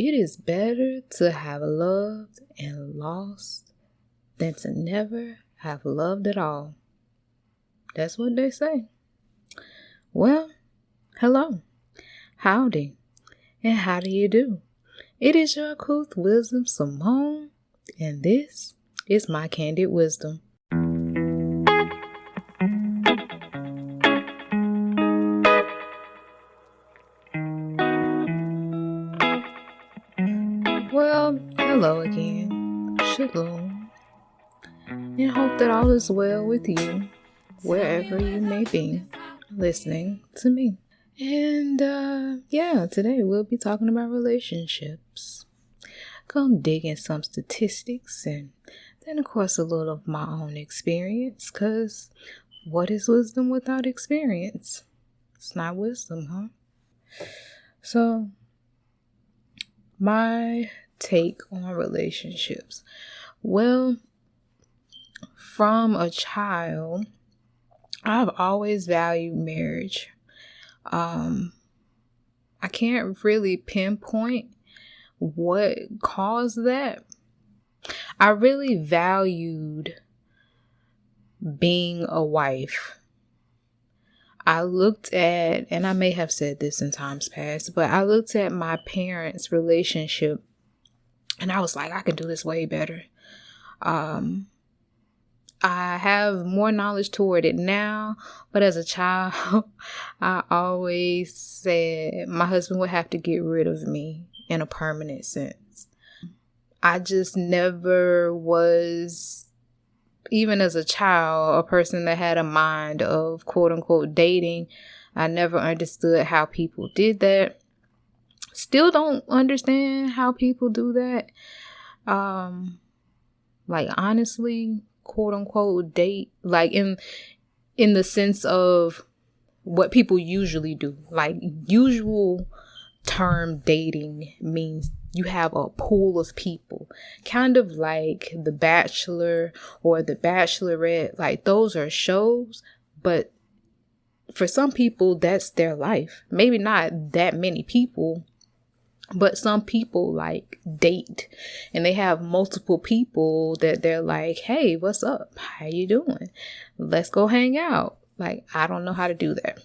It is better to have loved and lost than to never have loved at all. That's what they say. Well, hello, howdy, and how do you do? It is your Q'dash Wisdom Simone, and this is my Candid Wisdom. Well, hello again, shalom, and hope that all is well with you, wherever you may be listening to me. And today we'll be talking about relationships. Gonna dig in some statistics and then of course a little of my own experience, because what is wisdom without experience? It's not wisdom, huh? So, my take on relationships. Well, from a child, I've always valued marriage. I can't really pinpoint what caused that. I really valued being a wife. I looked at, and I may have said this in times past, but I looked at my parents' relationship and I was like, I can do this way better. I have more knowledge toward it now, but as a child, I always said my husband would have to get rid of me in a permanent sense. I just never was, even as a child, a person that had a mind of quote unquote dating. I never understood how people did that. Still don't understand how people do that. Honestly, quote unquote date, like in the sense of what people usually do. Like, usual term dating means you have a pool of people, kind of like The Bachelor or The Bachelorette. Like, those are shows, but for some people that's their life. Maybe not that many people, but some people like date and they have multiple people that they're like, hey, what's up? How you doing? Let's go hang out. Like, I don't know how to do that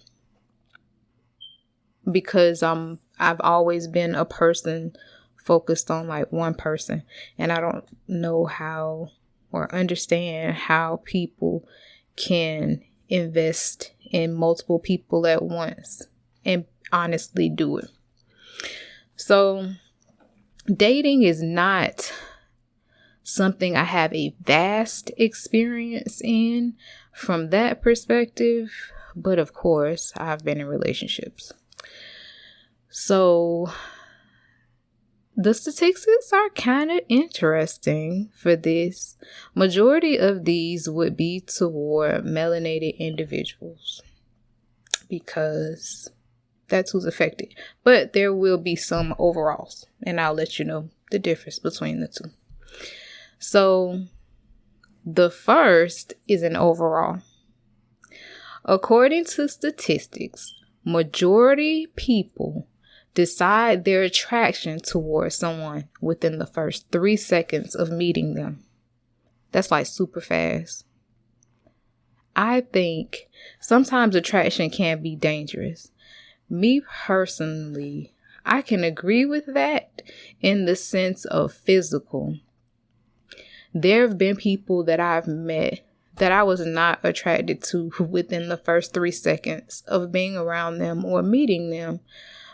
because I've always been a person focused on like one person, and I don't know how or understand how people can invest in multiple people at once and honestly do it. So dating is not something I have a vast experience in from that perspective, but of course I've been in relationships. So the statistics are kind of interesting for this. Majority of these would be toward melanated individuals because that's who's affected. But there will be some overalls, and I'll let you know the difference between the two. So the first is an overall. According to statistics, majority people decide their attraction towards someone within the first 3 seconds of meeting them. That's like super fast. I think sometimes attraction can be dangerous. Me personally, I can agree with that in the sense of physical. There have been people that I've met that I was not attracted to within the first 3 seconds of being around them or meeting them.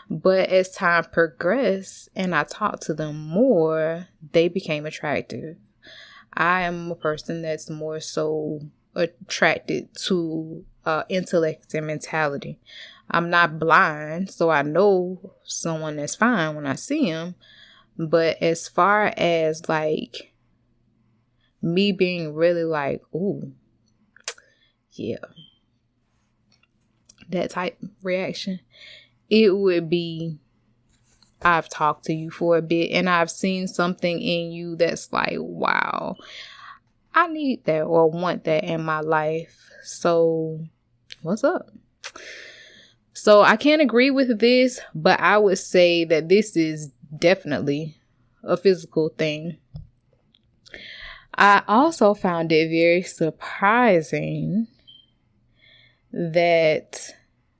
But as time progressed and I talked to them more, they became attractive. I am a person that's more so attracted to intellect and mentality. I'm not blind, so I know someone that's fine when I see him. But as far as like me being really like, ooh, yeah, that type reaction, it would be, I've talked to you for a bit and I've seen something in you that's like, wow, I need that or want that in my life. So what's up? So I can't agree with this, but I would say that this is definitely a physical thing. I also found it very surprising that,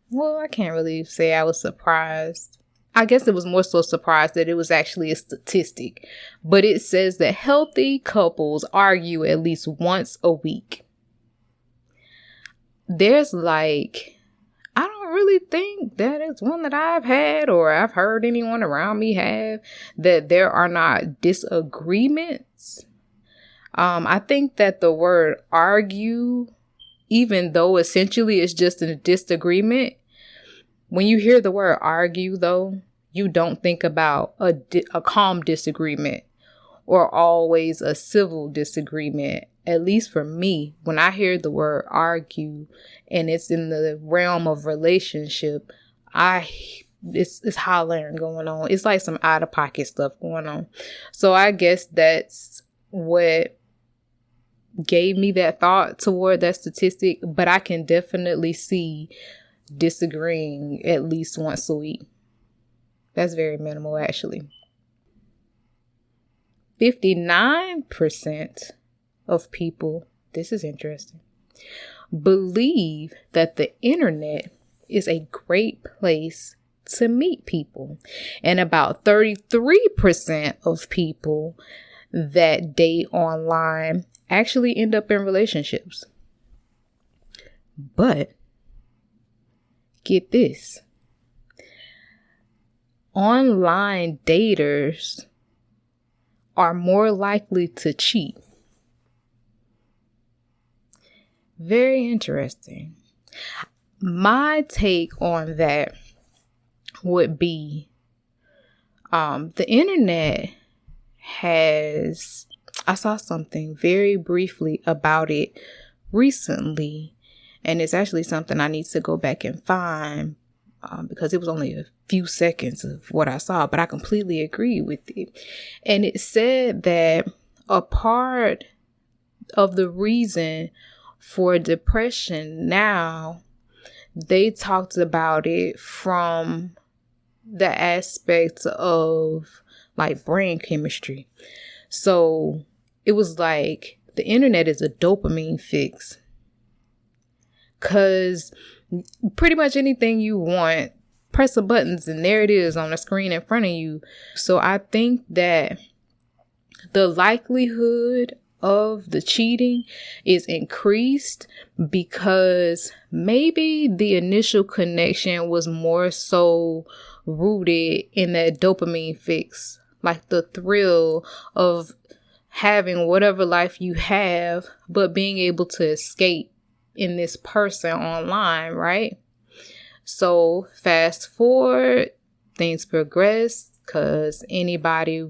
well, I can't really say I was surprised. I guess it was more so surprised that it was actually a statistic, but it says that healthy couples argue at least once a week. There's like, I don't really think that it's one that I've had or I've heard anyone around me have, that there are not disagreements. I think that the word argue, even though essentially it's just a disagreement, when you hear the word argue, though, you don't think about a calm disagreement or always a civil disagreement. At least for me, when I hear the word argue and it's in the realm of relationship, it's hollering going on. It's like some out of pocket stuff going on. So I guess that's what gave me that thought toward that statistic, but I can definitely see disagreeing at least once a week. That's very minimal, actually. 59% of people, this is interesting, believe that the internet is a great place to meet people. And about 33% of people that date online actually end up in relationships. But get this. Online daters are more likely to cheat. Very interesting. My take on that would be the internet has, I saw something very briefly about it recently, and it's actually something I need to go back and find because it was only a few seconds of what I saw, but I completely agree with it. And it said that a part of the reason for depression now, they talked about it from the aspect of like brain chemistry. So it was like the internet is a dopamine fix, because pretty much anything you want, press the buttons and there it is on the screen in front of you. So I think that the likelihood of the cheating is increased because maybe the initial connection was more so rooted in that dopamine fix, like the thrill of having whatever life you have, but being able to escape in this person online, right? So fast forward, things progress because anybody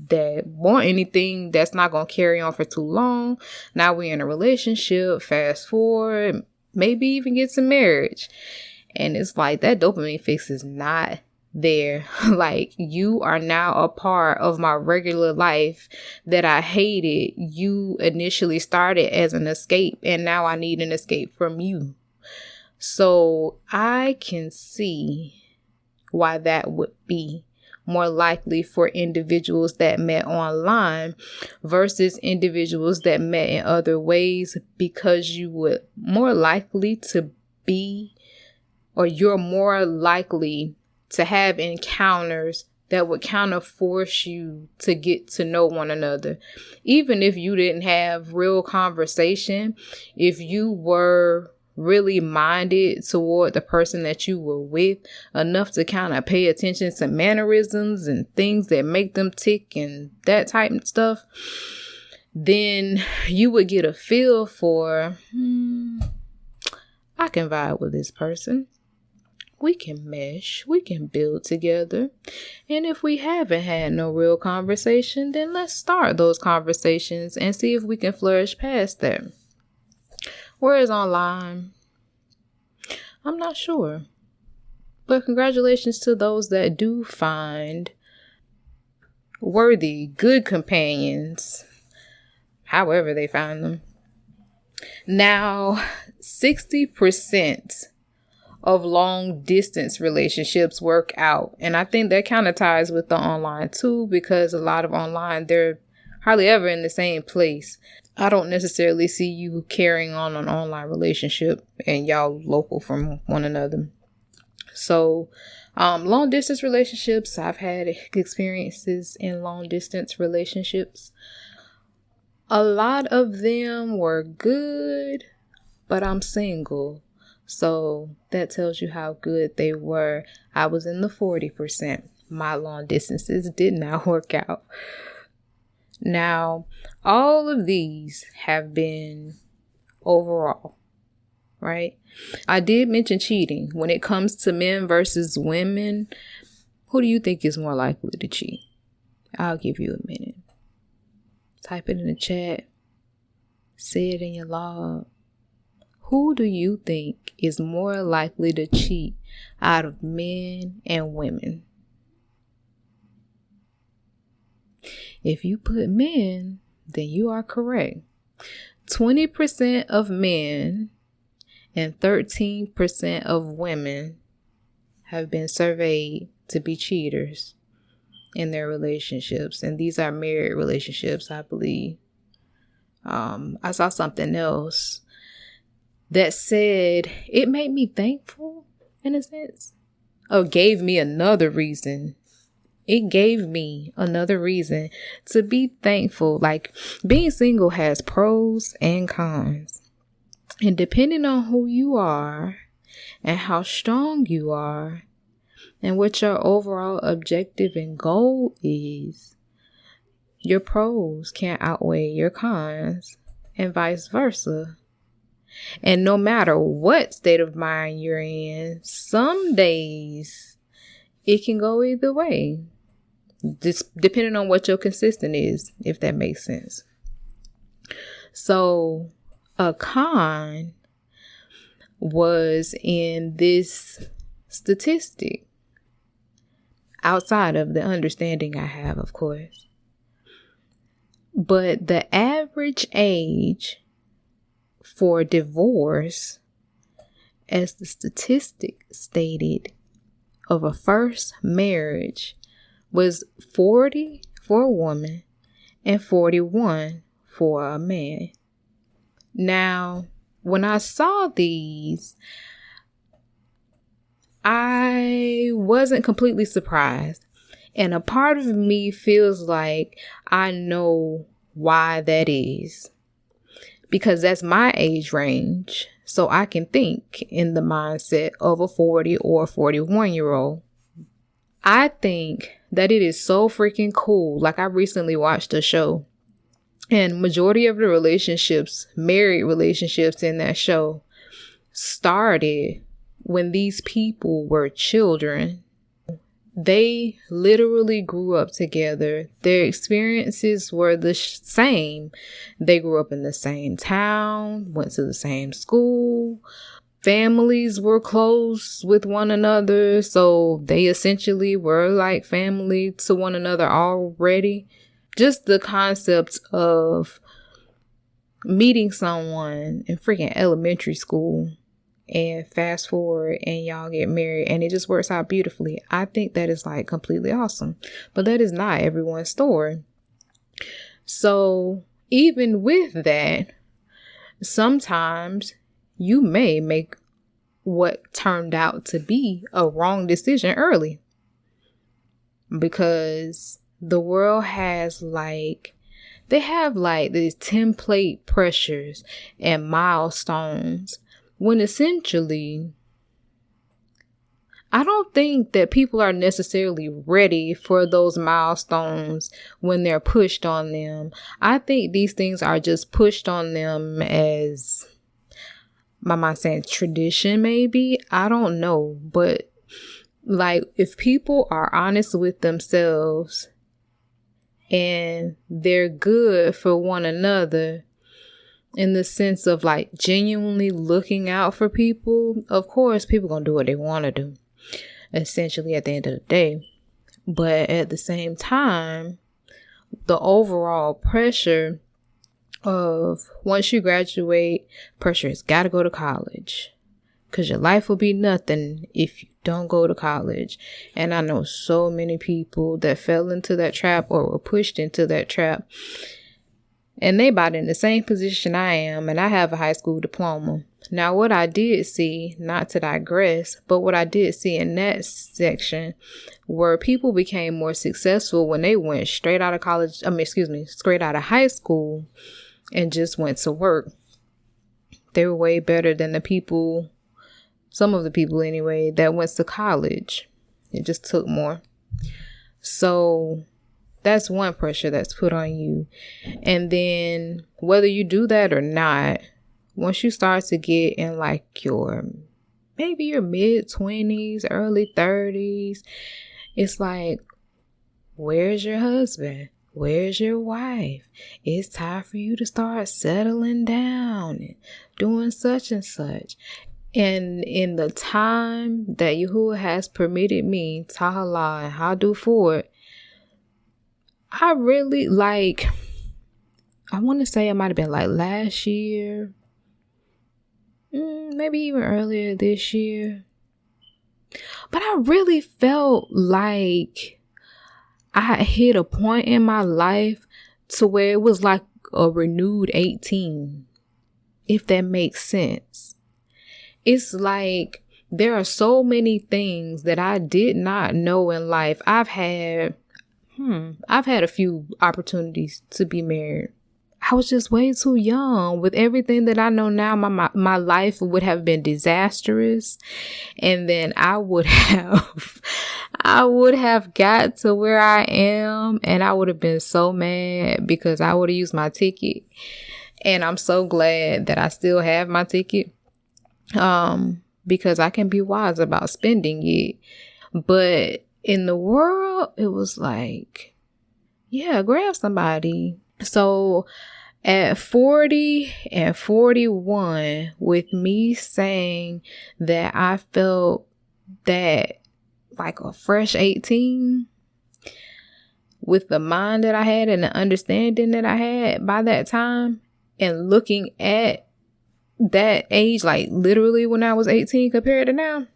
that want anything that's not going to carry on for too long. Now we're in a relationship, fast forward, maybe even get to marriage. And it's like that dopamine fix is not there. Like, you are now a part of my regular life that I hated. You initially started as an escape, and now I need an escape from you. So I can see why that would be more likely for individuals that met online versus individuals that met in other ways, because you would more likely to be, or you're more likely to have encounters that would kind of force you to get to know one another. Even if you didn't have real conversation, if you were really minded toward the person that you were with enough to kind of pay attention to mannerisms and things that make them tick and that type of stuff, then you would get a feel for, I can vibe with this person. We can mesh, we can build together. And if we haven't had no real conversation, then let's start those conversations and see if we can flourish past that. Whereas online, I'm not sure. But congratulations to those that do find worthy, good companions, however they find them. Now, 60% of long distance relationships work out. And I think that kind of ties with the online too, because a lot of online, they're hardly ever in the same place. I don't necessarily see you carrying on an online relationship and y'all local from one another. So long distance relationships, I've had experiences in long distance relationships. A lot of them were good, but I'm single. So that tells you how good they were. I was in the 40%. My long distances did not work out. Now, all of these have been overall, right? I did mention cheating. When it comes to men versus women, who do you think is more likely to cheat? I'll give you a minute. Type it in the chat. Say it in your log. Who do you think is more likely to cheat out of men and women? If you put men, then you are correct. 20% of men and 13% of women have been surveyed to be cheaters in their relationships. And these are married relationships, I believe. I saw something else that said it made me thankful in a sense. Oh, gave me another reason. It gave me another reason to be thankful. Like, being single has pros and cons. And depending on who you are and how strong you are and what your overall objective and goal is, your pros can outweigh your cons and vice versa. And no matter what state of mind you're in, some days it can go either way. Just depending on what your consistent is, if that makes sense. So a con was in this statistic, outside of the understanding I have, of course. But the average age for divorce, as the statistic stated, of a first marriage was 40 for a woman and 41 for a man. Now, when I saw these, I wasn't completely surprised. And a part of me feels like I know why that is. Because that's my age range. So I can think in the mindset of a 40 or 41-year-old. I think that it is so freaking cool. Like, I recently watched a show, and majority of the relationships, married relationships in that show, started when these people were children. They literally grew up together. Their experiences were the same. They grew up in the same town, went to the same school. Families were close with one another, so they essentially were like family to one another already. Just the concept of meeting someone in freaking elementary school and fast forward and y'all get married and it just works out beautifully. I think that is like completely awesome. But that is not everyone's story. So even with that, sometimes you may make what turned out to be a wrong decision early, because the world has they have these template pressures and milestones, when essentially I don't think that people are necessarily ready for those milestones when they're pushed on them. I think these things are just pushed on them as, my mind saying tradition maybe. I don't know. But if people are honest with themselves and they're good for one another in the sense of genuinely looking out for people, of course people gonna do what they want to do, essentially, at the end of the day. But at the same time, the overall pressure of once you graduate, pressure has got to go to college. because your life will be nothing if you don't go to college. And I know so many people that fell into that trap or were pushed into that trap. And they about in the same position I am, and I have a high school diploma. Now, what I did see, not to digress, but what I did see in that section were people became more successful when they went straight out of college, straight out of high school and just went to work. They were way better than the people, some of the people anyway, that went to college. It just took more. So that's one pressure that's put on you. And then whether you do that or not, once you start to get in like your mid-20s, early 30s, it's like, where's your husband? Where's your wife? It's time for you to start settling down and doing such and such. And in the time that Yahuwah has permitted me, Tahala and Hadu Ford, I really I want to say it might have been like last year, maybe even earlier this year. But I really felt like I had hit a point in my life to where it was like a renewed 18, if that makes sense. It's like there are so many things that I did not know in life. I've had a few opportunities to be married. I was just way too young. With everything that I know now, my life would have been disastrous. And then I would have got to where I am, and I would have been so mad because I would have used my ticket. And I'm so glad that I still have my ticket. Because I can be wise about spending it. But in the world, it was like, yeah, grab somebody. So at 40 and 41, with me saying that I felt that like a fresh 18, with the mind that I had and the understanding that I had by that time, and looking at that age, like literally when I was 18 compared to now,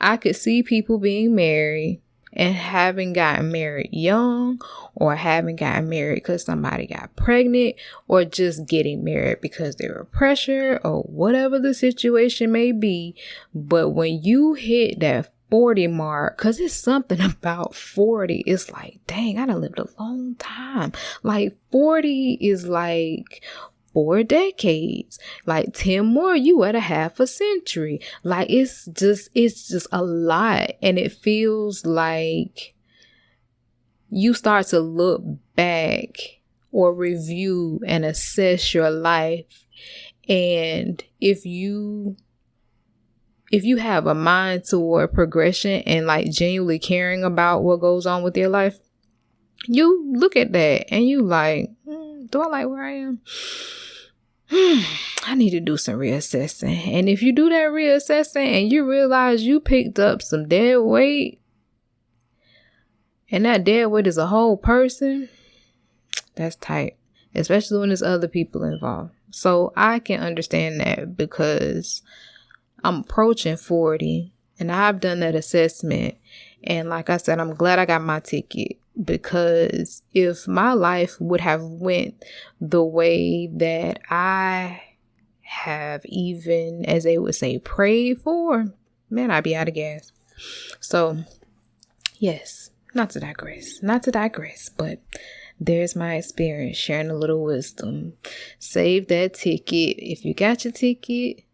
I could see people being married and having gotten married young, or having gotten married because somebody got pregnant, or just getting married because they were pressured, or whatever the situation may be. But when you hit that 40 mark, because it's something about 40, it's like, dang, I done lived a long time. Like 40 is like 4 decades, like 10 more, you at a half a century. Like it's just a lot. And it feels like you start to look back or review and assess your life. And if you have a mind toward progression and like genuinely caring about what goes on with your life, you look at that and you like, do I like where I am? I need to do some reassessing. And if you do that reassessing and you realize you picked up some dead weight, and that dead weight is a whole person, that's tight, especially when there's other people involved. So I can understand that, because I'm approaching 40 and I've done that assessment. And like I said, I'm glad I got my ticket, because if my life would have went the way that I have, even as they would say, prayed for, man, I'd be out of gas. So yes, not to digress, but there's my experience, sharing a little wisdom. Save that ticket. If you got your ticket,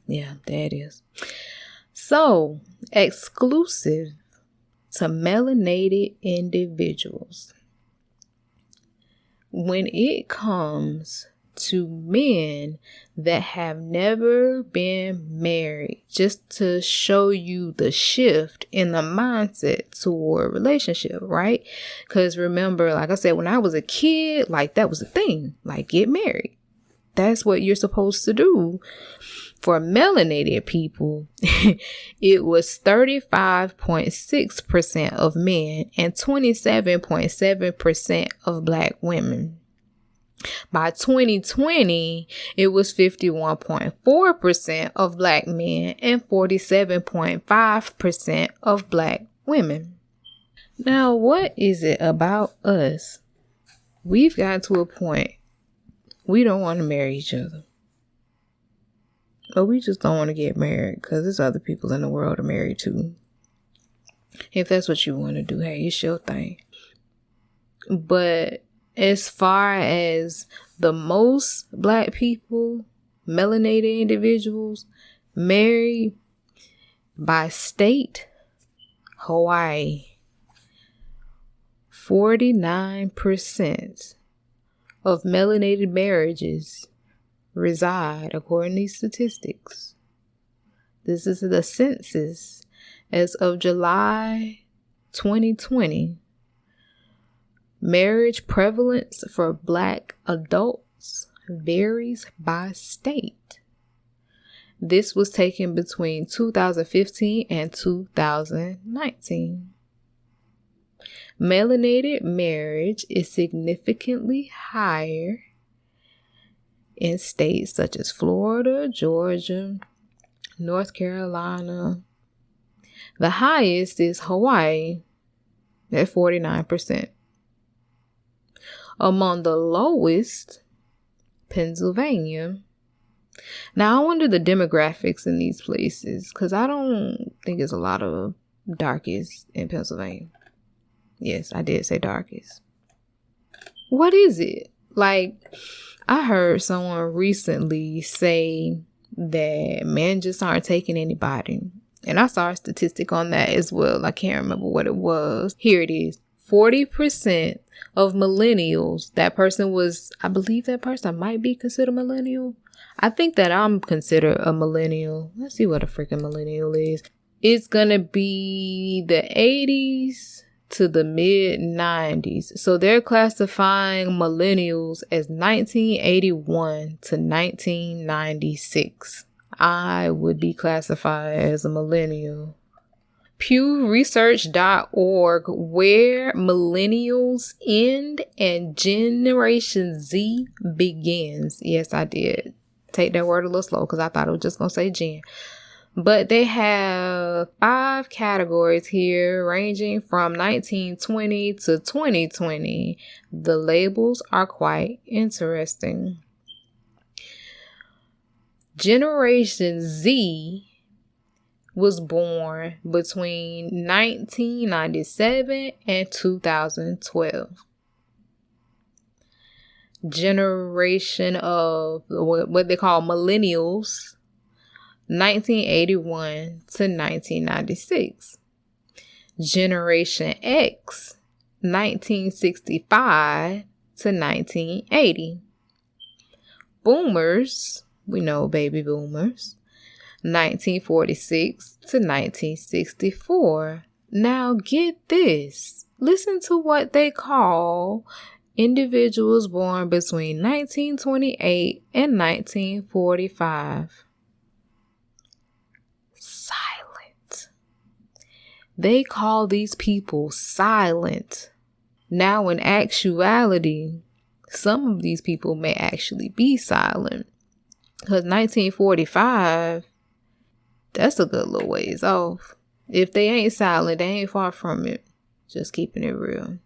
yeah, there it is. So, exclusive to melanated individuals. When it comes to men that have never been married, just to show you the shift in the mindset toward relationship, right? Because remember, like I said, when I was a kid, like that was a thing, like get married. That's what you're supposed to do. For melanated people, it was 35.6% of men and 27.7% of Black women. By 2020, it was 51.4% of Black men and 47.5% of Black women. Now, what is it about us? We've gotten to a point we don't want to marry each other. Or we just don't want to get married because there's other people in the world to marry too. If that's what you want to do, hey, it's your thing. But as far as the most Black people, melanated individuals, married by state, Hawaii, 49% of melanated marriages reside, according to these statistics. This is the census as of July 2020. Marriage prevalence for Black adults varies by state. This was taken between 2015 and 2019. Melanated marriage is significantly higher in states such as Florida, Georgia, North Carolina. The highest is Hawaii at 49%. Among the lowest, Pennsylvania. Now, I wonder the demographics in these places because I don't think there's a lot of darkies in Pennsylvania. Yes, I did say darkies. What is it? Like, I heard someone recently say that men just aren't taking anybody. And I saw a statistic on that as well. I can't remember what it was. Here it is. 40% of millennials, I believe that person might be considered millennial. I think that I'm considered a millennial. Let's see what a freaking millennial is. It's gonna be the 80s to the mid 90s. So they're classifying millennials as 1981 to 1996. I would be classified as a millennial. PewResearch.org, where millennials end and Generation Z begins. Yes, I did take that word a little slow because I thought it was just going to say Gen. But they have 5 categories here ranging from 1920 to 2020. The labels are quite interesting. Generation Z was born between 1997 and 2012. Generation of what they call millennials, 1981 to 1996. Generation X, 1965 to 1980. Boomers, we know baby boomers, 1946 to 1964. Now get this. Listen to what they call individuals born between 1928 and 1945. Silent. They call these people silent. Now, in actuality, some of these people may actually be silent. Because 1945, that's a good little ways off. If they ain't silent, they ain't far from it. Just keeping it real.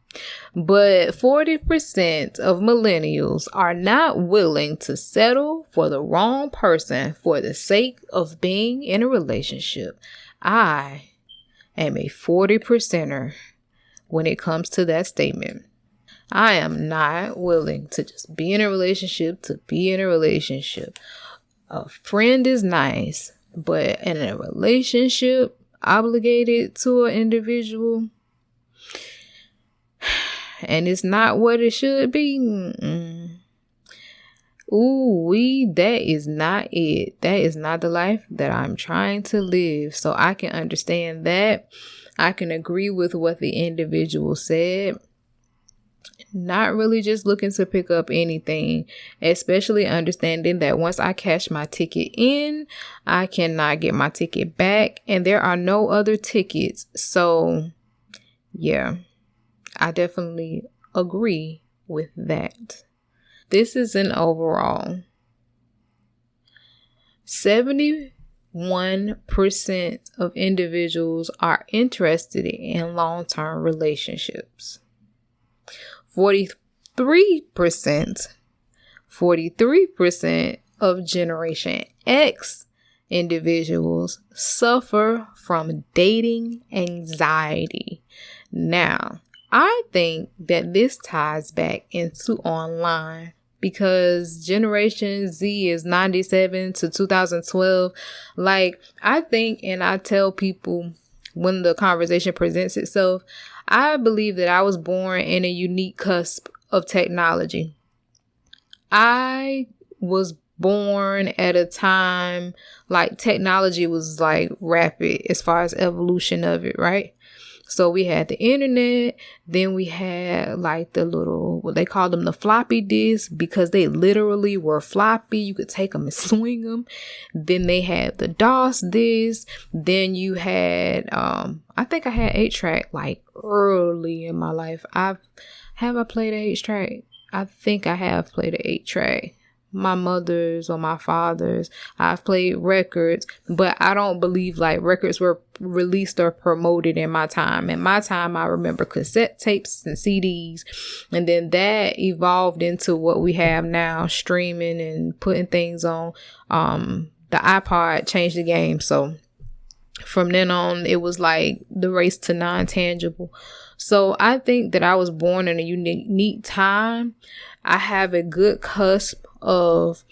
But 40% of millennials are not willing to settle for the wrong person for the sake of being in a relationship. I am a 40%er when it comes to that statement. I am not willing to just be in a relationship to be in a relationship. A friend is nice, but in a relationship obligated to an individual, and it's not what it should be. That is not it. That is not the life that I'm trying to live. So I can understand that. I can agree with what the individual said. Not really just looking to pick up anything, especially understanding that once I cash my ticket in, I cannot get my ticket back, and there are no other tickets. So, yeah, I definitely agree with that. This is an overall. 71% of individuals are interested in long-term relationships. 43% of Generation X individuals suffer from dating anxiety. Now, I think that this ties back into online because Generation Z is 97 to 2012. Like, I think, and I tell people when the conversation presents itself, I believe that I was born in a unique cusp of technology. I was born at a time like technology was like rapid as far as evolution of it, right? So we had the internet, then we had like the little, what they called them, the floppy disks, because they literally were floppy. You could take them and swing them. Then they had the DOS disks. Then you had, I think I had 8-track like early in my life. Have I played an 8-track? I think I have played an 8-track. My mother's or my father's. I've played records, but I don't believe like records were released or promoted in my time. In my time, I remember cassette tapes and CDs, and then that evolved into what we have now, streaming and putting things on. The iPod changed the game. So from then on, it was like the race to non-tangible. So I think that I was born in a unique time. I have a good cusp of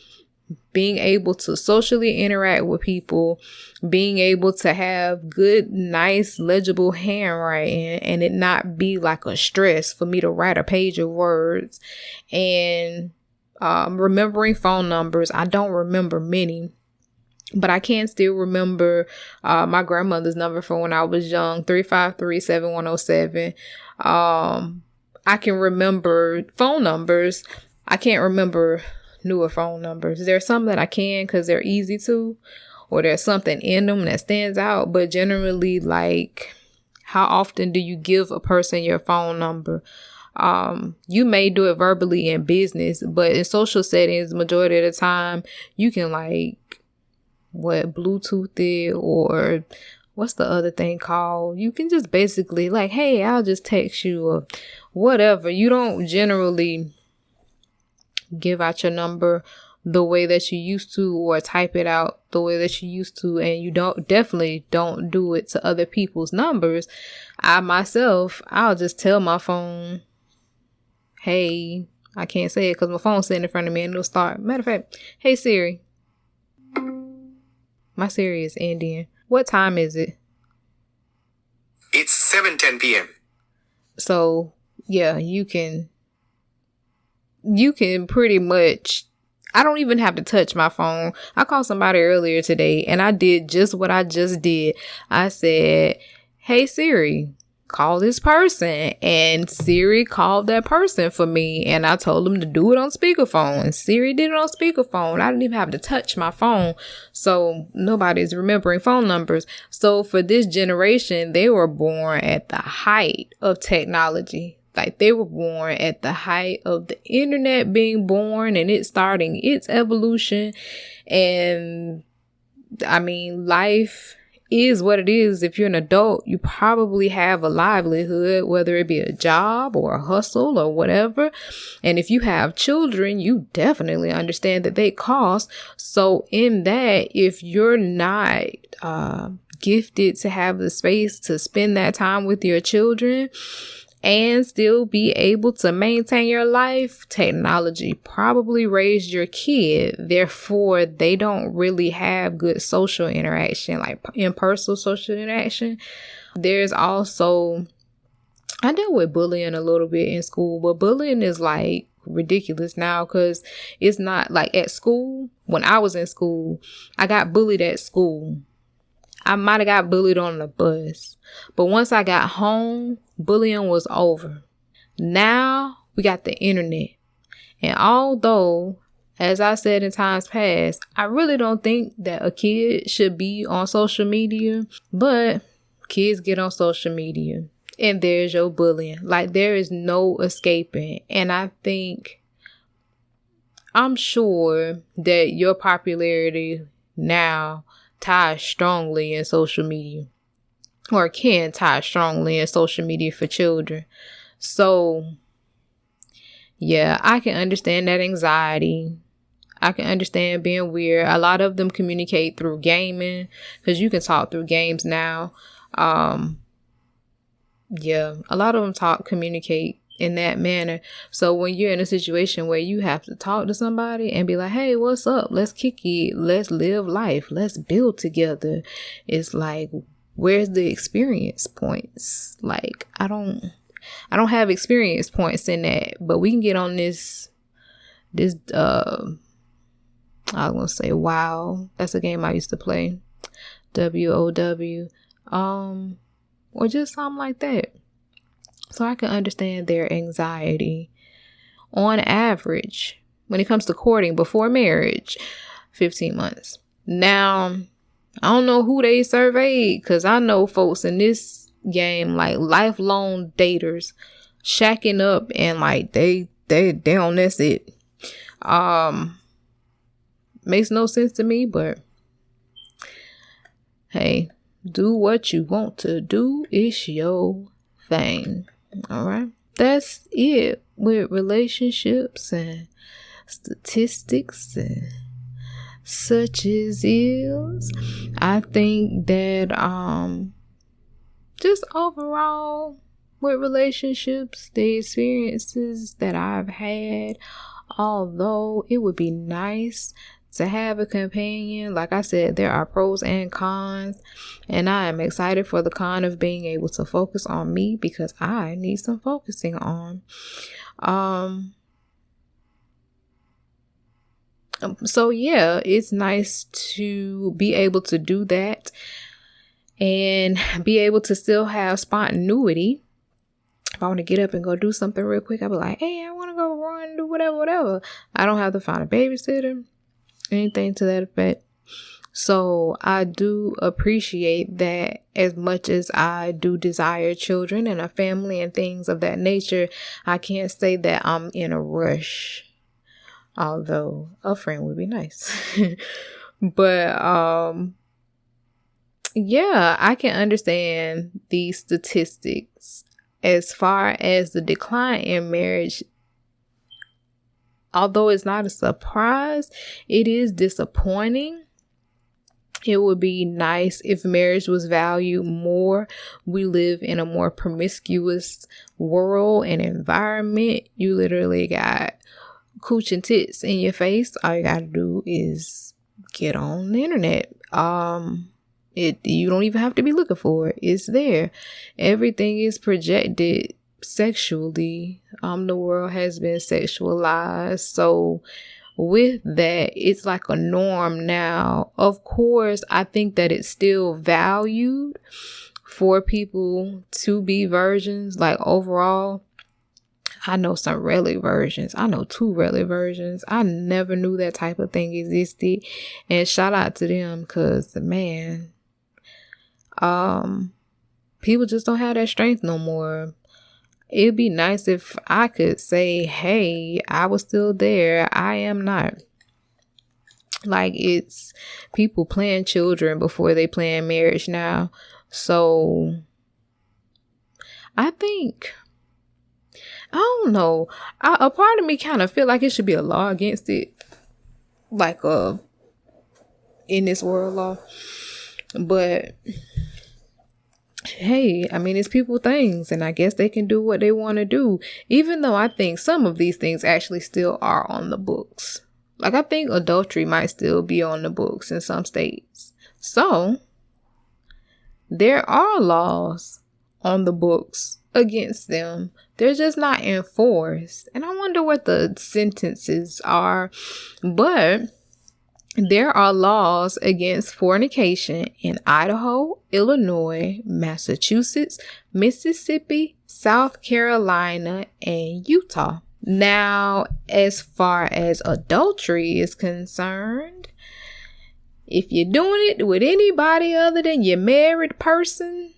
being able to socially interact with people, being able to have good, nice, legible handwriting, and it not be like a stress for me to write a page of words, and remembering phone numbers. I don't remember many, but I can still remember my grandmother's number from when I was young, 353-7107. I can remember phone numbers. I can't remember newer phone numbers. There's some that I can because they're easy to, or there's something in them that stands out. But generally, like, how often do you give a person your phone number? You may do it verbally in business, but in social settings, majority of the time, you can like, Bluetooth it, or what's the other thing called? You can just basically like, hey, I'll just text you or whatever. You don't generally give out your number the way that you used to, or type it out the way that you used to, and you definitely don't do it to other people's numbers. I'll just tell my phone, hey, I can't say it because my phone's sitting in front of me and it'll start. Matter of fact, hey Siri. My Siri is Indian. What time is it? It's 7:10 p.m. So, yeah, you can pretty much, I don't even have to touch my phone. I called somebody earlier today and I did just what I just did. I said, hey Siri, call this person, and Siri called that person for me, and I told them to do it on speakerphone, and Siri did it on speakerphone. I didn't even have to touch my phone, so nobody's remembering phone numbers. So for this generation, they were born at the height of technology. Like, they were born at the height of the internet being born and it starting its evolution. And I mean, life is what it is. If you're an adult, you probably have a livelihood, whether it be a job or a hustle or whatever. And if you have children, you definitely understand that they cost. So in that, if you're not gifted to have the space to spend that time with your children and still be able to maintain your life, technology probably raised your kid. Therefore, they don't really have good social interaction, like in-person social interaction. There's also, I dealt with bullying a little bit in school, but bullying is like ridiculous now because it's not like at school. When I was in school, I got bullied at school. I might have got bullied on the bus, but once I got home, bullying was over. Now we got the internet. And although, as I said in times past, I really don't think that a kid should be on social media, but kids get on social media and there's your bullying. Like, there is no escaping. And I think I'm sure that your popularity now ties strongly in social media, or can tie strongly in social media for children. So, yeah, I can understand that anxiety. I can understand being weird. A lot of them communicate through gaming, because you can talk through games now. Yeah, a lot of them communicate in that manner. So when you're in a situation where you have to talk to somebody and be like, hey, what's up? Let's kick it. Let's live life. Let's build together. It's like, where's the experience points? Like, I don't have experience points in that, but we can get on this, I was going to say, WoW. That's a game I used to play. W.O.W. Or just something like that. So I can understand their anxiety. On average, when it comes to courting before marriage, 15 months. Now, I don't know who they surveyed, because I know folks in this game, like lifelong daters, shacking up and like they down, that's it. Makes no sense to me, but hey, do what you want to do. It's your thing. All right. That's it with relationships and statistics and such as is. I think that just overall with relationships, the experiences that I've had, although it would be nice to have a companion, like I said, there are pros and cons, and I am excited for the con of being able to focus on me, because I need some focusing on. So yeah, it's nice to be able to do that and be able to still have spontaneity. If I want to get up and go do something real quick, I'll be like, hey, I want to go run, do whatever. I don't have to find a babysitter, anything to that effect. So I do appreciate that. As much as I do desire children and a family and things of that nature, I can't say that I'm in a rush, although a friend would be nice. But yeah, I can understand these statistics as far as the decline in marriage. Although it's not a surprise, it is disappointing. It would be nice if marriage was valued more. We live in a more promiscuous world and environment. You literally got cooch and tits in your face. All you gotta do is get on the internet. You don't even have to be looking for it. It's there. Everything is projected sexually. The world has been sexualized. So with that, it's like a norm now. Of course, I think that it's still valued for people to be virgins. Like overall, I know some relic virgins. I know 2 relic virgins. I never knew that type of thing existed. And shout out to them, because man, people just don't have that strength no more. It'd be nice if I could say, hey, I was still there. I am not. Like, it's people plan children before they plan marriage now. So I think, I don't know. A part of me kind of feel like it should be a law against it. Like in this world law. But hey, I mean, it's people things, and I guess they can do what they want to do, even though I think some of these things actually still are on the books. Like, I think adultery might still be on the books in some states. So there are laws on the books against them. They're just not enforced. And I wonder what the sentences are. But there are laws against fornication in Idaho, Illinois, Massachusetts, Mississippi, South Carolina, and Utah. Now, as far as adultery is concerned, if you're doing it with anybody other than your married person,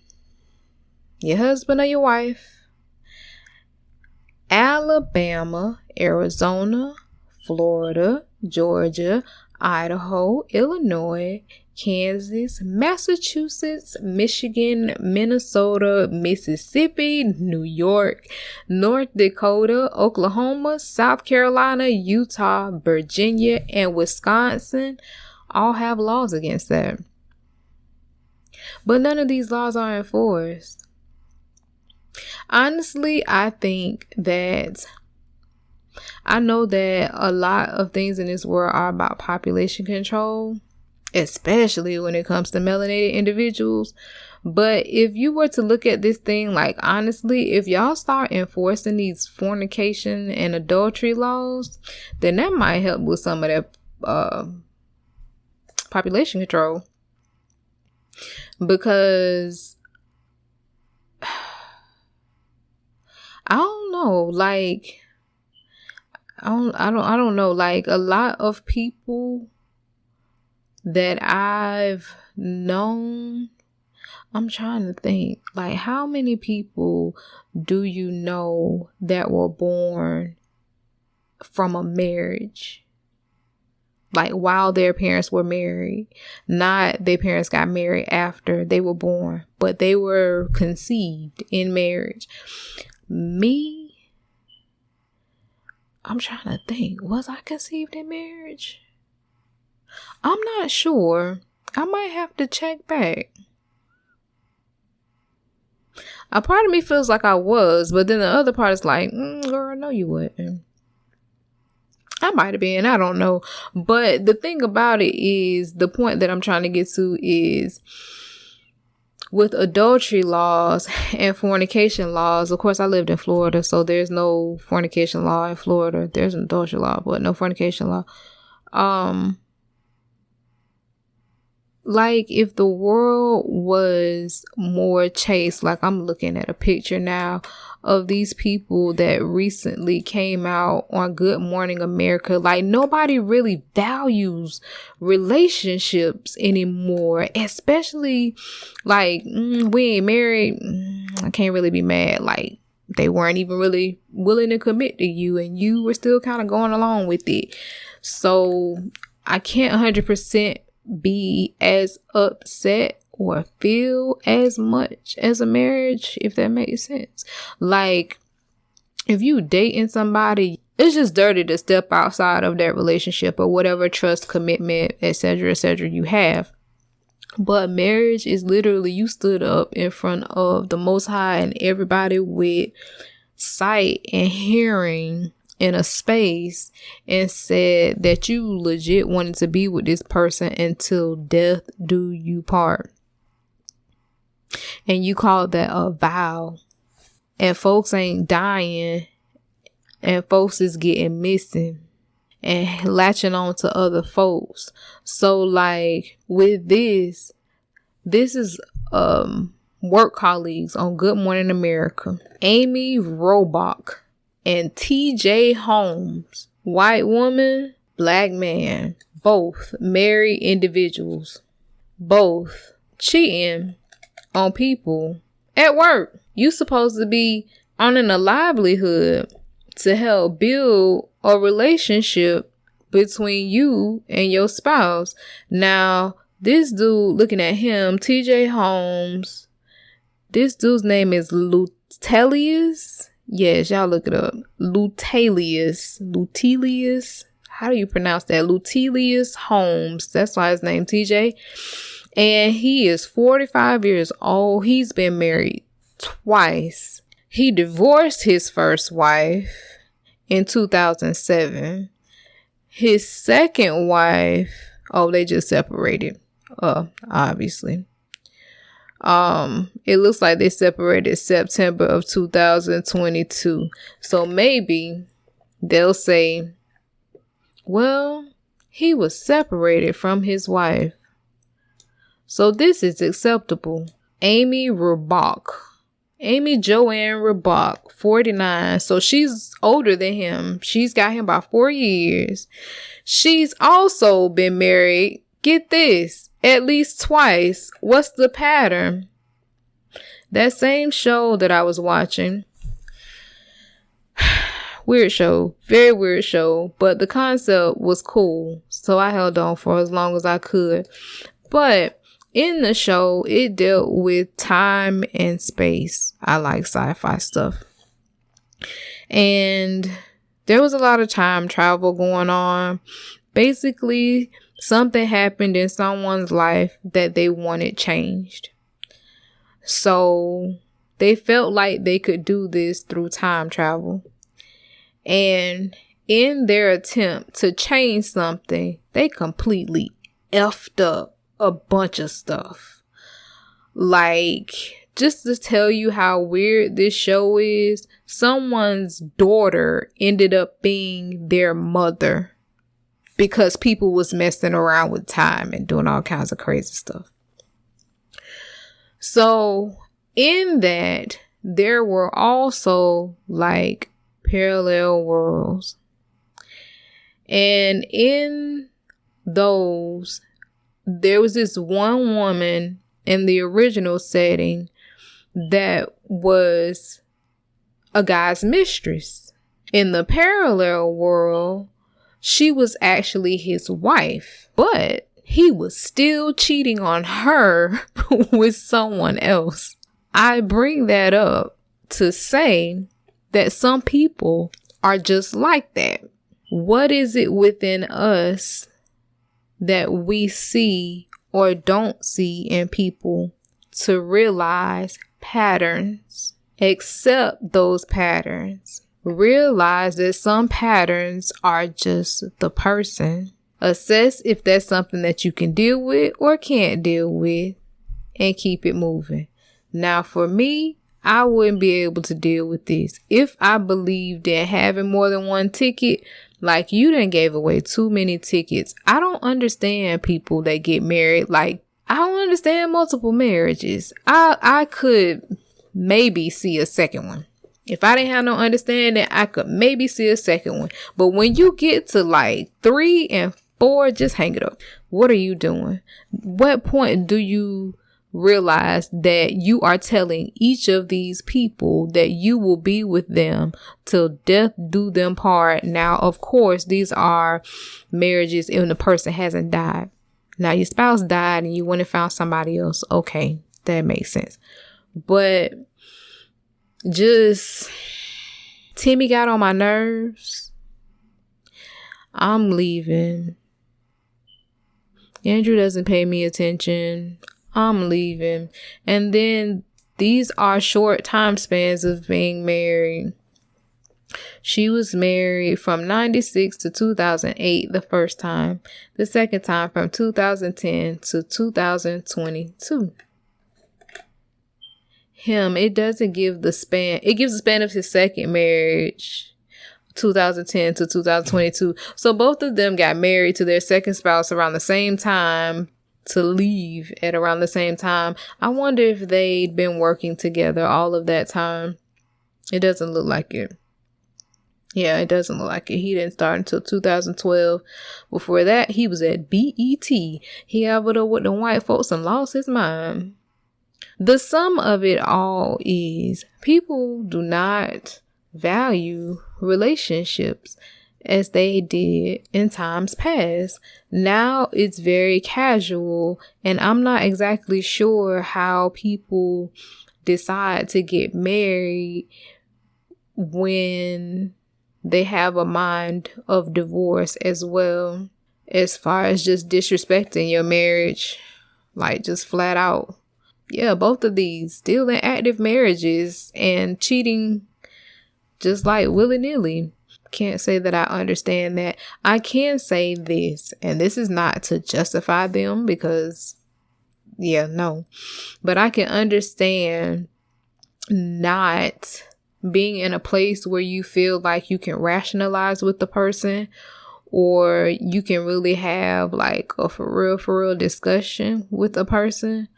your husband or your wife, Alabama, Arizona, Florida, Georgia, Idaho, Illinois, Kansas, Massachusetts, Michigan, Minnesota, Mississippi, New York, North Dakota, Oklahoma, South Carolina, Utah, Virginia, and Wisconsin all have laws against that. But none of these laws are enforced. Honestly, I know that a lot of things in this world are about population control, especially when it comes to melanated individuals. But if you were to look at this thing, like, honestly, if y'all start enforcing these fornication and adultery laws, then that might help with some of that population control. Because I don't know, like, I don't know, like, a lot of people that I've known, I'm trying to think, like, how many people do you know that were born from a marriage? Like, while their parents were married, not their parents got married after they were born, but they were conceived in marriage. Me, I'm trying to think, was I conceived in marriage? I'm not sure. I might have to check back. A part of me feels like I was, but then the other part is like, girl, no, you wouldn't. I might have been, I don't know. But the thing about it is, the point that I'm trying to get to is, with adultery laws and fornication laws, of course, I lived in Florida, so there's no fornication law in Florida. There's an adultery law, but no fornication law. Like, if the world was more chaste, like, I'm looking at a picture now of these people that recently came out on Good Morning America. Like, nobody really values relationships anymore, especially, like, we ain't married. I can't really be mad. Like, they weren't even really willing to commit to you, and you were still kind of going along with it. So I can't 100% be as upset or feel as much as a marriage, if that makes sense. Like, if you dating somebody, it's just dirty to step outside of that relationship or whatever trust, commitment, etc., you have. But marriage is literally, you stood up in front of the Most High and everybody with sight and hearing in a space and said that you legit wanted to be with this person until death do you part. And you call that a vow. And folks ain't dying, and folks is getting missing and latching on to other folks. So, like, with this is work colleagues on Good Morning America, Amy Robach and TJ Holmes, white woman, black man, both married individuals, both cheating on people at work. You supposed to be earning a livelihood to help build a relationship between you and your spouse. Now, this dude, looking at him, TJ Holmes, this dude's name is Lutelius. Yes, y'all look it up. Lutelius. How do you pronounce that? Lutelius Holmes. That's why his name TJ. And he is 45 years old. He's been married twice. He divorced his first wife in 2007. His second wife, they just separated. Obviously. It looks like they separated September of 2022. So maybe they'll say, well, he was separated from his wife, so this is acceptable. Amy Joanne Rabach, 49. So she's older than him. She's got him by 4 years. She's also been married, get this, at least twice. What's the pattern? That same show that I was watching, Weird show. Very weird show. But the concept was cool. So I held on for as long as I could. But in the show, it dealt with time and space. I like sci-fi stuff. And there was a lot of time travel going on. Basically, something happened in someone's life that they wanted changed. So they felt like they could do this through time travel. And in their attempt to change something, they completely effed up a bunch of stuff. Like, just to tell you how weird this show is, someone's daughter ended up being their mother because people was messing around with time and doing all kinds of crazy stuff. So in that, there were also like parallel worlds. And in those, there was this one woman in the original setting that was a guy's mistress. In the parallel world, she was actually his wife, but he was still cheating on her with someone else. I bring that up to say that some people are just like that. What is it within us that we see or don't see in people to realize patterns? Accept those patterns. Realize that some patterns are just the person. Assess if that's something that you can deal with or can't deal with, and keep it moving. Now, for me, I wouldn't be able to deal with this. If I believed in having more than one ticket, like you done gave away too many tickets. I don't understand people that get married. Like, I don't understand multiple marriages. I could maybe see a second one. If I didn't have no understanding, I could maybe see a second one. But when you get to like 3 and 4, just hang it up. What are you doing? What point do you realize that you are telling each of these people that you will be with them till death do them part? Now, of course, these are marriages and the person hasn't died. Now, your spouse died and you went and found somebody else. Okay, that makes sense. But just, Timmy got on my nerves. I'm leaving. Andrew doesn't pay me attention. I'm leaving. And then these are short time spans of being married. She was married from 96 to 2008 the first time. The second time from 2010 to 2022. It doesn't give the span. It gives the span of his second marriage, 2010 to 2022. So both of them got married to their second spouse around the same time, to leave at around the same time. I wonder if they'd been working together all of that time. It doesn't look like it. Yeah, it doesn't look like it. He didn't start until 2012. Before that, he was at BET. He got up with the white folks and lost his mind. The sum of it all is people do not value relationships as they did in times past. Now it's very casual, and I'm not exactly sure how people decide to get married when they have a mind of divorce as well, as far as just disrespecting your marriage, like just flat out. Yeah, both of these still in active marriages and cheating just like willy-nilly. Can't say that I understand that. I can say this, and this is not to justify them because, no. But I can understand not being in a place where you feel like you can rationalize with the person, or you can really have like a for real discussion with a person.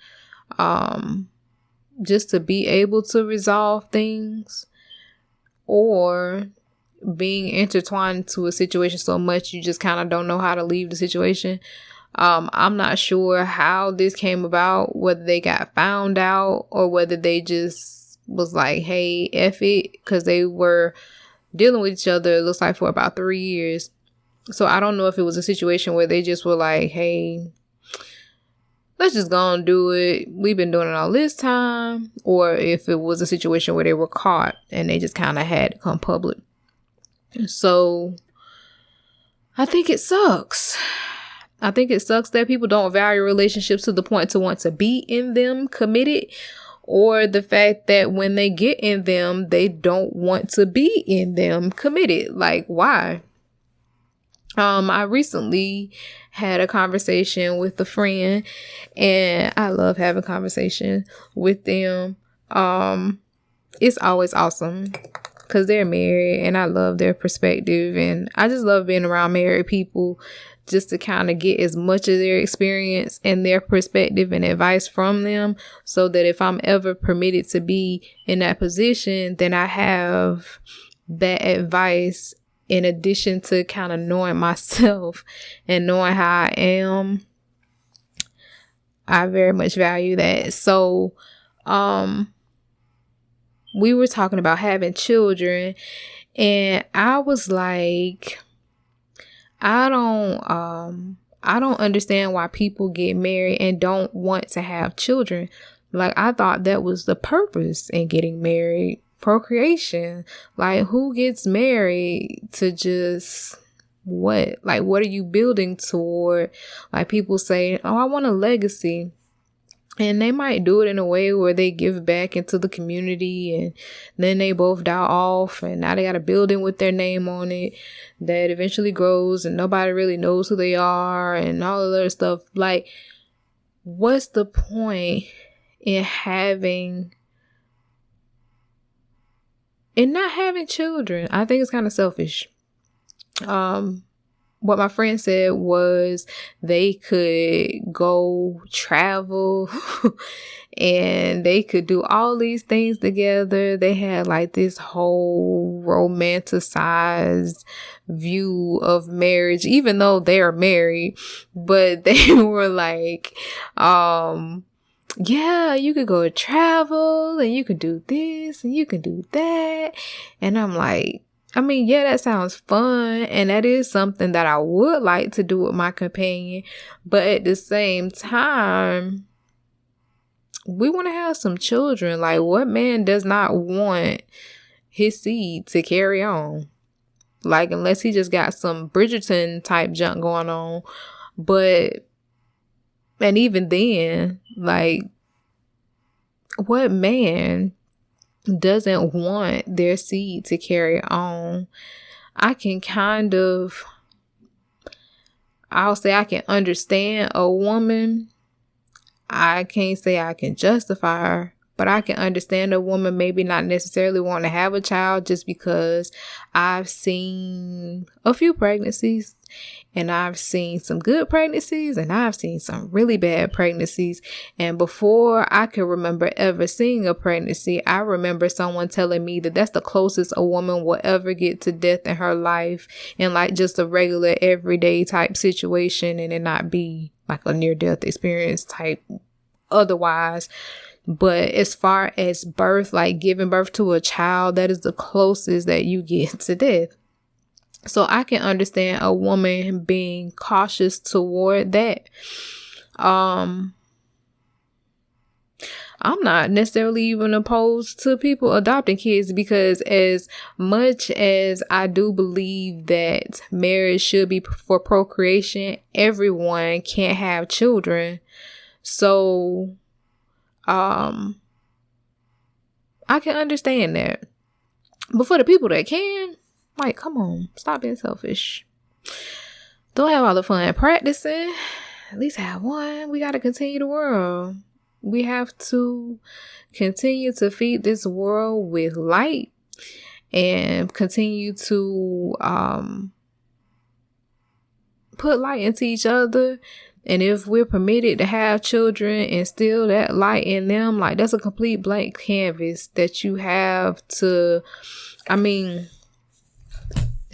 Just to be able to resolve things, or being intertwined to a situation so much you just kind of don't know how to leave the situation. I'm not sure how this came about, whether they got found out or whether they just was like, hey, F it, because they were dealing with each other, it looks like, for about 3 years. So I don't know if it was a situation where they just were like, hey, let's just go and do it. We've been doing it all this time. Or if it was a situation where they were caught and they just kind of had to come public. So I think it sucks. I think it sucks that people don't value relationships to the point to want to be in them committed, or the fact that when they get in them, they don't want to be in them committed. Like, why? I recently had a conversation with a friend, and I love having conversation with them. It's always awesome because they're married, and I love their perspective, and I just love being around married people just to kind of get as much of their experience and their perspective and advice from them, so that if I'm ever permitted to be in that position, then I have that advice in addition to kind of knowing myself and knowing how I am. I very much value that. So, we were talking about having children, and I was like, I don't understand why people get married and don't want to have children. Like, I thought that was the purpose in getting married. Procreation. Like, who gets married to just what? Like, what are you building toward? Like, people say, oh, I want a legacy. And they might do it in a way where they give back into the community, and then they both die off, and now they got a building with their name on it that eventually grows and nobody really knows who they are and all of that other stuff. Like, what's the point in not having children? I think it's kind of selfish. What my friend said was they could go travel and they could do all these things together. They had like this whole romanticized view of marriage, even though they're married, but they were like, yeah, you could go travel and you could do this and you can do that. And I'm like, I mean, yeah, that sounds fun, and that is something that I would like to do with my companion, but at the same time, we want to have some children. Like, what man does not want his seed to carry on? Like, unless he just got some Bridgerton type junk going on. But, and even then, like, what man doesn't want their seed to carry on? I'll say I can understand a woman. I can't say I can justify her, but I can understand a woman maybe not necessarily want to have a child, just because I've seen a few pregnancies, and I've seen some good pregnancies, and I've seen some really bad pregnancies. And before I can remember ever seeing a pregnancy, I remember someone telling me that that's the closest a woman will ever get to death in her life, and like just a regular everyday type situation, and it not be like a near-death experience type otherwise. But as far as birth, like giving birth to a child, that is the closest that you get to death. So I can understand a woman being cautious toward that. I'm not necessarily even opposed to people adopting kids, because as much as I do believe that marriage should be for procreation, everyone can't have children. So, I can understand that. But for the people that can, like, come on, stop being selfish. Don't have all the fun practicing. At least have one. We got to continue the world. We have to continue to feed this world with light, and continue to put light into each other. And if we're permitted to have children, instill that light in them, like, that's a complete blank canvas that you have to, I mean,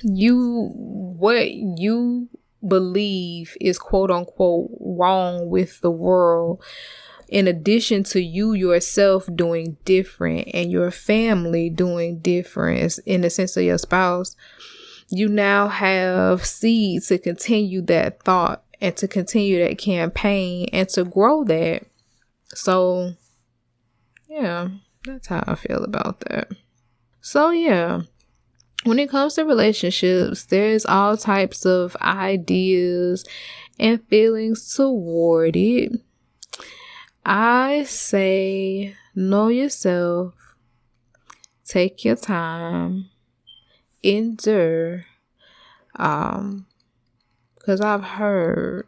what you believe is quote unquote wrong with the world, in addition to you yourself doing different and your family doing different in the sense of your spouse, you now have seed to continue that thought and to continue that campaign and to grow that. So, yeah, that's how I feel about that. So, yeah, when it comes to relationships, there's all types of ideas and feelings toward it. I say know yourself, take your time, endure, because I've heard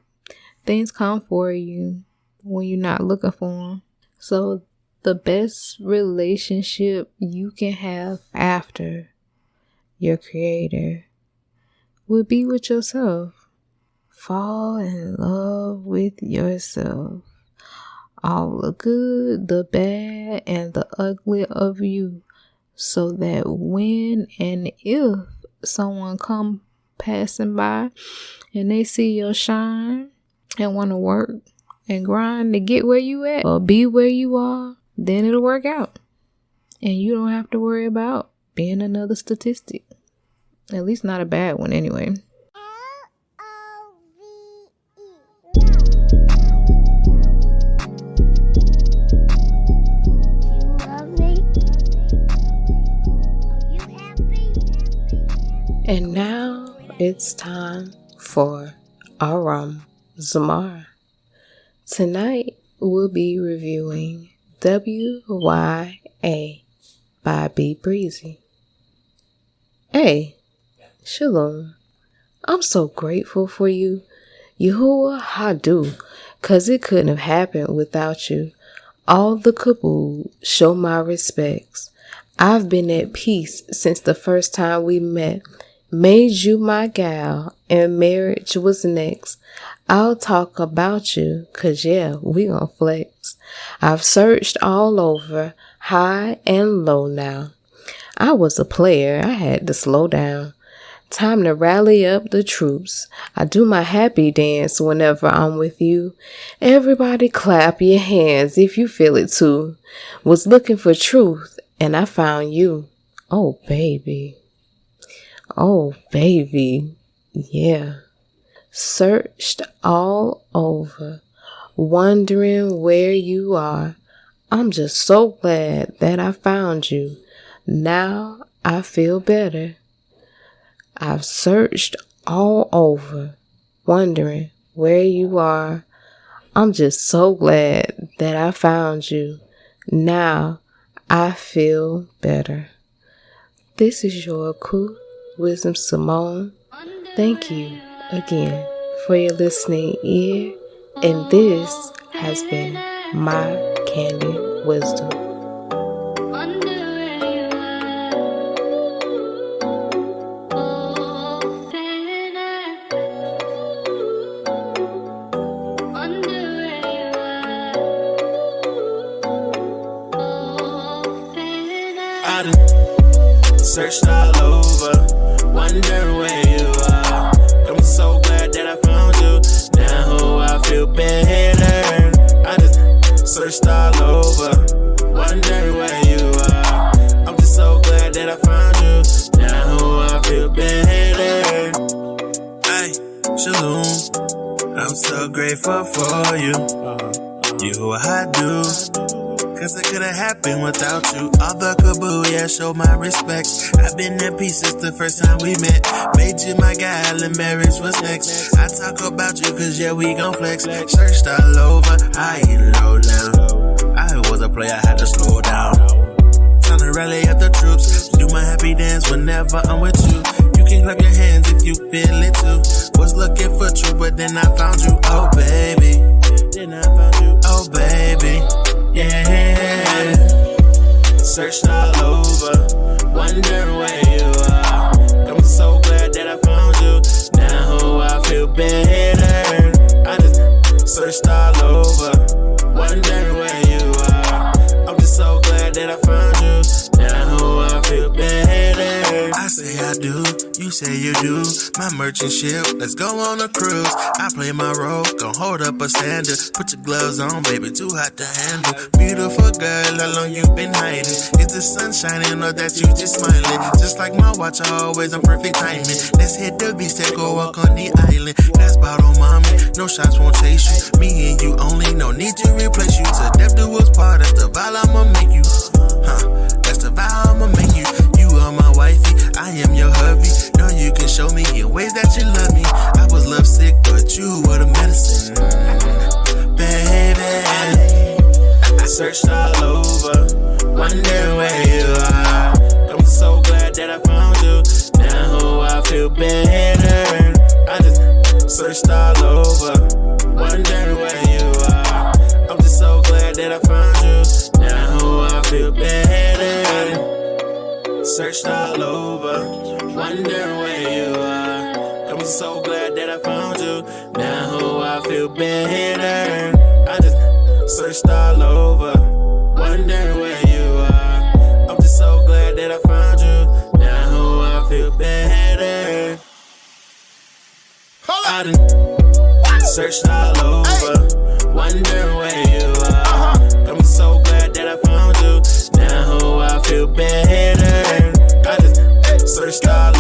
things come for you when you're not looking for them. So the best relationship you can have after your creator would be with yourself. Fall in love with yourself. All the good, the bad, and the ugly of you, so that when and if someone come passing by and they see your shine and want to work and grind to get where you at or be where you are, then it'll work out. And you don't have to worry about being another statistic. At least not a bad one anyway. And now it's time for Q'dash Zamar. Tonight we'll be reviewing W.Y.A by B Breezy. Hey, Shalom. I'm so grateful for you, Yahuwah Hadu, cause it couldn't have happened without you. All the Kabul show my respects. I've been at peace since the first time we met. Made you my gal, and marriage was next. I'll talk about you, cause yeah, we gon' flex. I've searched all over, high and low now. I was a player, I had to slow down. Time to rally up the troops. I do my happy dance whenever I'm with you. Everybody clap your hands if you feel it too. Was looking for truth, and I found you. Oh, baby. Oh, baby, yeah. Searched all over, wondering where you are. I'm just so glad that I found you. Now I feel better. I've searched all over, wondering where you are. I'm just so glad that I found you. Now I feel better. This is your Wisdom Simone. Thank you again for your listening ear, and this has been my Candid Wisdom. I done searched all over, wonder where you are. I'm so glad that I found you. Now I feel better. I just searched all over, wonder where you are. I'm just so glad that I found you. Now I feel better. Hey, Shalom. I'm so grateful for you. You what I do. Cause it couldn't happen without you. All the Kabul, yeah, show my respects. I've been at peace since the first time we met. Made you my gal and marriage was next. I talk about you cause yeah, we gon' flex. Searched all over, high and low now. I was a player, I had to slow down. Time to rally up the troops. Do my happy dance whenever I'm with you. You can clap your hands if you feel it too. Was looking for truth, but then I found you. Oh baby, then I found you. Oh baby, yeah. Searched all over, wonder where you are. I'm so glad that I found you. Now I feel better. I just searched all over, wonder where you are. I'm just so glad that I found you. Now I feel better. I say I do, you say you do. My merchant ship, let's go on a cruise. I play my role, gon' hold up a standard. Put your gloves on, baby, too hot to handle. Beautiful girl, how long you been hiding? Is the sun shining or that you just smiling? Just like my watch, always on perfect timing. Let's hit the beach, take a walk on the island. Glass bottle, mommy, no shots won't chase you. Me and you only, no need to replace you. To death do us part, that's the vow I'ma make you. That's the vow I'ma make you. You are my wifey, I am your hubby. Know you can show me in ways that you love me. I was lovesick, but you were the medicine, baby. I searched all over, wondering where you are. I'm so glad that I found you. Now I feel better. I just searched all over, wondering where you are. I'm just so glad that I found you. Now I feel better. Searched all over, wondering where you are. I'm so glad that I found you. Now I feel better. I just searched all over, wondering where you are. I'm just so glad that I found you. Now I feel better. I done searched all over, wondering where you are. I'm so glad that I found you. Now I feel better. I just searched all